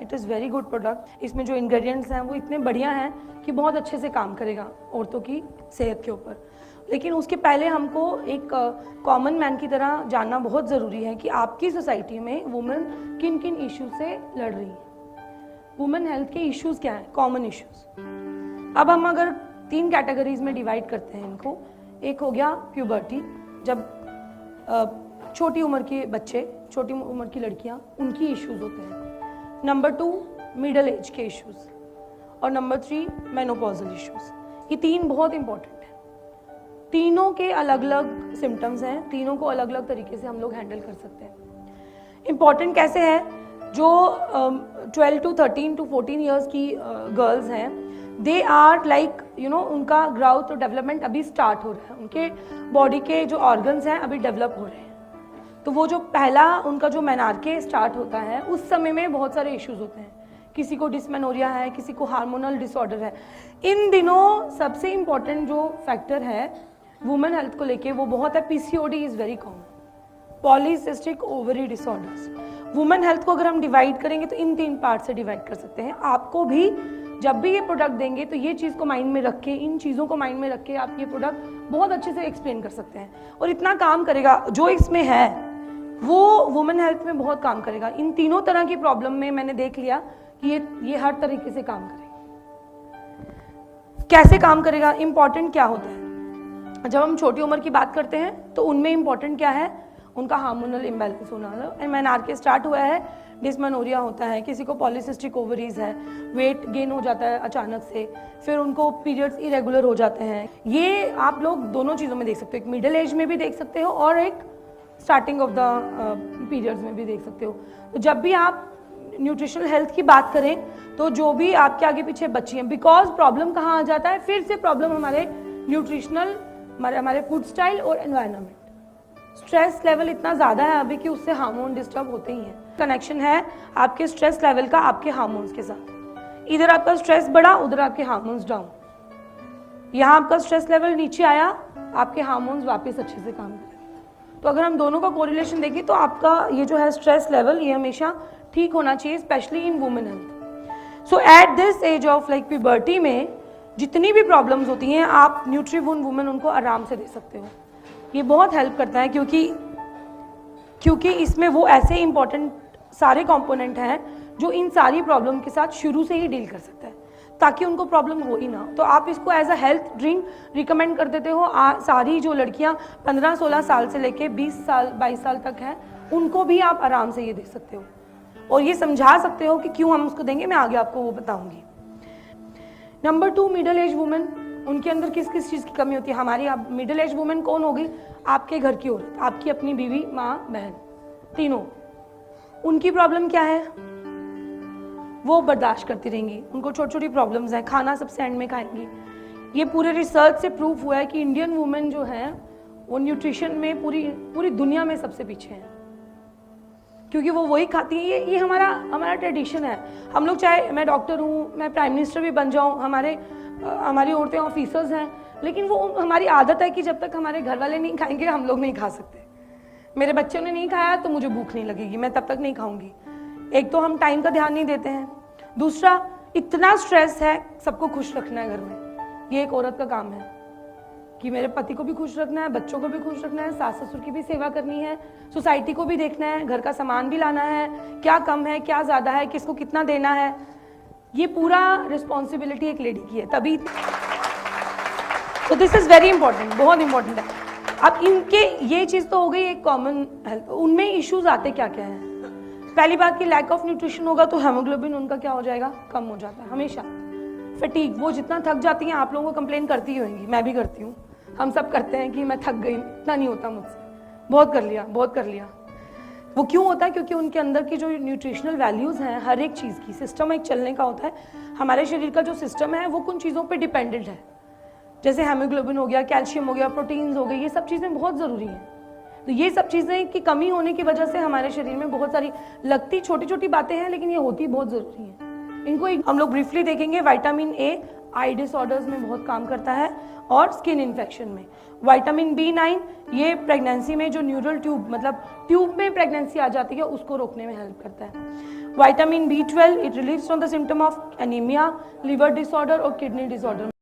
It is very good product. इसमें जो ingredients हैं वो इतने बढ़िया हैं कि बहुत अच्छे से काम करेगा औरतों की सेहत के ऊपर। लेकिन उसके पहले हमको एक कॉमन मैन की तरह जानना बहुत ज़रूरी है कि आपकी सोसाइटी में वुमेन किन किन इश्यूज से लड़ रही है, वुमेन हेल्थ के इश्यूज क्या हैं, कॉमन इश्यूज। अब हम अगर 3 कैटेगरीज में डिवाइड करते हैं इनको, एक हो गया प्यूबर्टी, जब छोटी उम्र के बच्चे, छोटी उम्र की लड़कियां, उनकी इश्यूज होते हैं। नंबर 2 मिडिल एज के इश्यूज, और नंबर 3 मेनोपॉजल इश्यूज। ये 3 बहुत इंपॉर्टेंट है। तीनों के अलग अलग सिम्टम्स हैं, तीनों को अलग अलग तरीके से हम लोग हैंडल कर सकते हैं। इम्पॉर्टेंट कैसे है, जो 12 to 13 to 14 ईयर्स की गर्ल्स हैं, दे आर लाइक उनका ग्रोथ और डेवलपमेंट अभी स्टार्ट हो रहा है, उनके बॉडी के जो ऑर्गन्स हैं अभी डेवलप हो रहे हैं। तो वो जो पहला उनका जो मेनार्के स्टार्ट होता है, उस समय में बहुत सारे इश्यूज होते हैं। किसी को डिस्मेनोरिया है, किसी को हार्मोनल डिसऑर्डर है। इन दिनों सबसे इम्पॉर्टेंट जो फैक्टर है वुमेन हेल्थ को लेके वो बहुत है PCOD is very common, polycystic ovary disorders. Women health को अगर हम डिवाइड करेंगे तो इन 3 पार्ट से डिवाइड कर सकते हैं। आपको भी जब भी ये प्रोडक्ट देंगे तो ये चीज़ को माइंड में रख के, इन चीज़ों को माइंड में रख के आप ये प्रोडक्ट बहुत अच्छे से एक्सप्लेन कर सकते हैं, और इतना काम करेगा। जो इसमें है वो वुमेन हेल्थ में बहुत काम करेगा। इन तीनों तरह की प्रॉब्लम में मैंने देख लिया कि ये हर तरीके से काम करेगा। कैसे काम करेगा, इंपॉर्टेंट क्या होता है। जब हम छोटी उम्र की बात करते हैं तो उनमें इंपॉर्टेंट क्या है, उनका हार्मोनल इम्बैलेंस होना। मेनार्के स्टार्ट हुआ है, डिस्मेनोरिया होता है, किसी को पॉलीसिस्टिक ओवरीज है, वेट गेन हो जाता है अचानक से, फिर उनको पीरियड्स इरेगुलर हो जाते हैं। ये आप लोग दोनों चीज़ों में देख सकते हो, एक मिडिल एज में भी देख सकते हो और एक स्टार्टिंग ऑफ द पीरियड्स में भी देख सकते हो। तो जब भी आप न्यूट्रिशनल हेल्थ की बात करें तो जो भी आपके आगे पीछे बच्ची हैं, बिकॉज प्रॉब्लम कहाँ आ जाता है, फिर से प्रॉब्लम हमारे न्यूट्रिशनल, हमारे फूड स्टाइल और एनवायरनमेंट। स्ट्रेस लेवल इतना ज़्यादा है अभी कि उससे हार्मोन डिस्टर्ब होते ही हैं। कनेक्शन है आपके स्ट्रेस लेवल का आपके हार्मोन्स के साथ। इधर आपका स्ट्रेस बढ़ा, उधर आपके हार्मोन्स डाउन। यहाँ आपका स्ट्रेस लेवल नीचे आया, आपके हार्मोन्स वापस अच्छे से काम करें। तो अगर हम दोनों का कोरिलेशन देखें तो आपका ये जो है स्ट्रेस लेवल, ये हमेशा ठीक होना चाहिए, specially in women health. So at this age of like puberty में जितनी भी प्रॉब्लम्स होती हैं, आप न्यूट्रीबून वुमेन उनको आराम से दे सकते हो। ये बहुत हेल्प करता है क्योंकि इसमें वो ऐसे इंपॉर्टेंट सारे कंपोनेंट हैं जो इन सारी प्रॉब्लम के साथ शुरू से ही डील कर सकता है, ताकि उनको प्रॉब्लम हो ही ना। तो आप इसको as a health drink recommend कर देते हो। सारी जो लड़कियां 15-16 साल से लेके 20 साल 22 साल तक हैं, उनको भी आप आराम से ये दे सकते हो और ये समझा सकते हो कि क्यों हम उसको देंगे। मैं आगे आपको वो बताऊंगी। नंबर 2 मिडिल एज वुमेन, उनके अंदर किस किस चीज़ की कमी होती है। हमारी अब मिडिल एज वुमेन कौन होगी, आपके घर की औरत, आपकी अपनी बीवी, माँ, बहन, तीनों। उनकी प्रॉब्लम क्या है, वो बर्दाश्त करती रहेंगी। उनको छोटी छोटी प्रॉब्लम्स हैं, खाना सबसे एंड में खाएंगी। ये पूरे रिसर्च से प्रूफ हुआ है कि इंडियन वुमेन जो है वो न्यूट्रिशन में पूरी दुनिया में सबसे पीछे हैं, क्योंकि वो वही खाती है। ये हमारा ट्रेडिशन है। हम लोग, चाहे मैं डॉक्टर हूँ, मैं प्राइम मिनिस्टर भी बन जाऊँ, हमारी औरतें ऑफिसर्स हैं, लेकिन वो हमारी आदत है कि जब तक हमारे घर वाले नहीं खाएंगे हम लोग नहीं खा सकते। मेरे बच्चों ने नहीं खाया तो मुझे भूख नहीं लगेगी, मैं तब तक नहीं खाऊंगी। एक तो हम टाइम का ध्यान नहीं देते हैं, दूसरा इतना स्ट्रेस है, सबको खुश रखना है घर में। ये एक औरत का काम है कि मेरे पति को भी खुश रखना है, बच्चों को भी खुश रखना है, सास ससुर की भी सेवा करनी है, सोसाइटी को भी देखना है, घर का सामान भी लाना है, क्या कम है क्या ज़्यादा है, किसको कितना देना है। ये पूरा रिस्पॉन्सिबिलिटी एक लेडी की है, तभी। तो दिस इज़ वेरी इंपॉर्टेंट, बहुत इंपॉर्टेंट है। अब इनके ये चीज़ तो हो गई एक कॉमन हेल्थ। उनमें इश्यूज आते क्या क्या हैं। पहली बात कि लैक ऑफ न्यूट्रिशन होगा तो हेमोग्लोबिन उनका क्या हो जाएगा, कम हो जाता है हमेशा। फटीग, वो जितना थक जाती हैं, आप लोगों को कंप्लेन करती ही होंगी, मैं भी करती हूँ, हम सब करते हैं कि मैं थक गई, इतना नहीं होता मुझसे, बहुत कर लिया। वो क्यों होता है, क्योंकि उनके अंदर की जो न्यूट्रिशनल वैल्यूज़ हैं, हर एक चीज़ की सिस्टम एक चलने का होता है। हमारे शरीर का जो सिस्टम है वो कुछ चीज़ों पे डिपेंडेंट है, जैसे हेमोग्लोबिन हो गया, कैल्शियम हो गया, प्रोटीन्स हो गए, ये सब चीज़ें बहुत ज़रूरी हैं। तो ये सब चीज़ें की कमी होने की वजह से हमारे शरीर में बहुत सारी लगती छोटी छोटी बातें हैं, लेकिन ये होती बहुत ज़रूरी हैं। इनको हम लोग ब्रीफली देखेंगे। विटामिन ए आई डिसऑर्डर्स में बहुत काम करता है और स्किन इन्फेक्शन में। विटामिन B9 ये प्रेगनेंसी में जो न्यूरल ट्यूब, मतलब ट्यूब में प्रेगनेंसी आ जाती है, उसको रोकने में हेल्प करता है। Vitamin B12 it relieves from the symptom of anaemia, liver disorder और किडनी डिसऑर्डर